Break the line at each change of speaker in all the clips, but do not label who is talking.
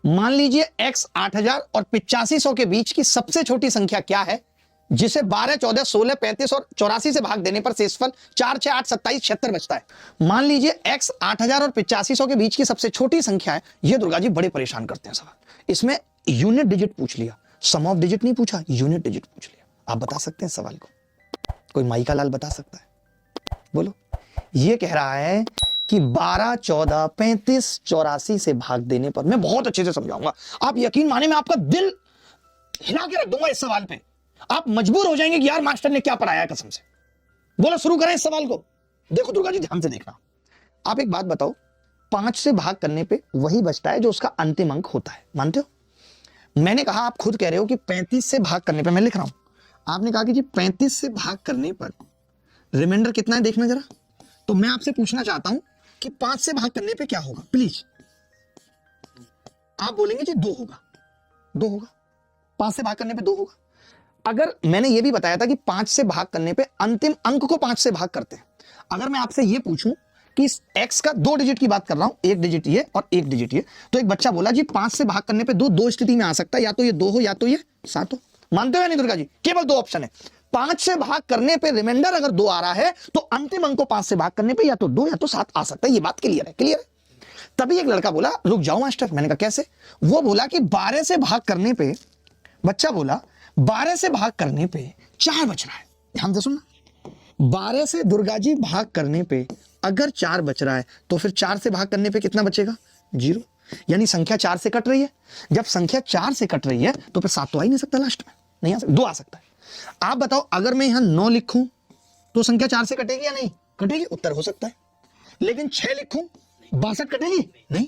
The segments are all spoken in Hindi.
मान लीजिए x 8000 और 8500 के बीच की सबसे छोटी संख्या क्या है जिसे 12, 14, 16, 35 और 84 से भाग देने पर शेषफल 4, 6, 8, 27, 76 बचता है। मान लीजिए x 8000 और 8500 के बीच की सबसे छोटी संख्या है। ये दुर्गा जी बड़े परेशान करते हैं सवाल। इसमें यूनिट डिजिट पूछ लिया, सम ऑफ डिजिट नहीं पूछा, यूनिट डिजिट पूछ लिया। आप बता सकते हैं सवाल को? कोई माई का लाल बता सकता है? बोलो। ये कह रहा है कि 12, 14, 35, 84 से भाग देने पर, मैं बहुत अच्छे से समझाऊंगा, आप यकीन माने मैं आपका दिल हिला के रख दूंगा इस सवाल पे। आप मजबूर हो जाएंगे कि यार मास्टर ने क्या पढ़ाया कसम से। बोलो शुरू करें इस सवाल को। देखो दुर्गा जी ध्यान से देखना। आप एक बात बताओ, 5 से भाग करने पे वही बचता है जो उसका अंतिम अंक होता है, मानते हो? मैंने कहा, आप खुद कह रहे हो कि 35 से भाग करने पे, मैं लिख रहा हूं, आपने कहा कि जी 35 से भाग करने पर रिमाइंडर कितना है देखना जरा। तो मैं आपसे पूछना चाहता हूं कि 5 से भाग करने पे क्या होगा, प्लीज। आप बोलेंगे जी 2 होगा, 2 होगा, 5 से भाग करने पे 2 होगा। अगर मैंने ये भी बताया था कि 5 से भाग करने पे अंतिम अंक को 5 से भाग करते हैं। अगर मैं आपसे ये पूछूं कि इस x का 2 डिजिट की बात कर रहा हूं, 1 डिजिट ये और 1 डिजिट ये, तो एक बच्चा बोला जी 5 से भाग करने पे 2 स्थिति में आ सकता है, या तो ये 2 हो या तो ये 7 हो। मानते हो या नहीं दुर्गा जी? केवल 2 ऑप्शन है। 5 से भाग करने पे रिमाइंडर अगर 2 आ रहा है तो अंतिम अंक को 5 से भाग करने पे या तो 2 या तो 7 आ सकता है। ये बात क्लियर है? क्लियर है। तभी एक लड़का बोला रुक जाओ मास्टर। मैंने कहा कैसे? वो बोला कि 12 से भाग करने पे, बच्चा बोला 12 से भाग करने पे 4 बच रहा है। ध्यान से सुनना, 12 से दुर्गा जी भाग करने पे अगर 4 बच रहा है तो फिर 4 से भाग करने पे कितना बचेगा? 0। यानी संख्या 4 से कट रही है। जब संख्या 4 से कट रही है तो फिर 7 तो आ ही नहीं सकता लास्ट में, नहीं आ सकता, 2 आ सकता है। आप बताओ, अगर मैं यहां 9 लिखूं तो संख्या 4 से कटेगी या नहीं कटेगी? उत्तर हो सकता है। लेकिन 6 लिखूं 62 कटेगी? नहीं।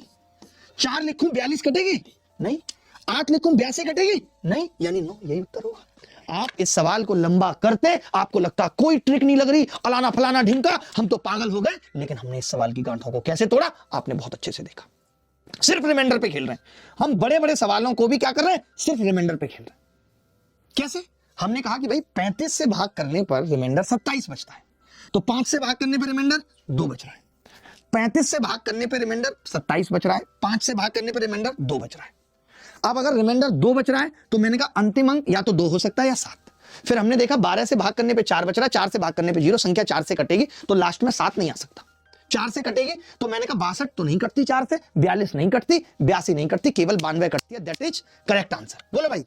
4 लिखूं 42 कटेगी? नहीं। 8 लिखूं 82 कटेगी? नहीं। यानी 9, यही उत्तर होगा। आप इस सवाल को लंबा करते, आपको लगता कोई ट्रिक नहीं लग रही, अलाना फलाना ढिंका, हम तो पागल हो गए। लेकिन हमने इस सवाल की गांठों को कैसे तोड़ा, आपने बहुत अच्छे से देखा। सिर्फ रिमाइंडर पे खेल रहे हैं हम। बड़े बड़े सवालों को भी क्या कर रहे हैं? सिर्फ रिमाइंडर पे खेल रहे हैं। कैसे? हमने कहा कि भाई 35 से भाग करने पर रिमाइंडर 27 बचता है, तो 5 से भाग करने पर रिमाइंडर 2 बच रहा है। 35 से भाग करने पर रिमाइंडर 27 बच रहा है, 5 से भाग करने पर रिमाइंडर 2 बच रहा है। अब अगर रिमाइंडर 2 बच रहा है तो मैंने कहा अंतिम अंक या तो 2 हो सकता है या 7। फिर हमने देखा 12 से भाग करने पे 4 बच रहा है, 4 से भाग करने पे 0, संख्या 4 से कटेगी तो लास्ट में 7 नहीं आ सकता। 4 से कटेगी तो मैंने कहा 62 तो नहीं कटती 4 से, 42 नहीं कटती, 82 नहीं कटती, केवल 92 कटती है। That is correct answer. बोलो भाई।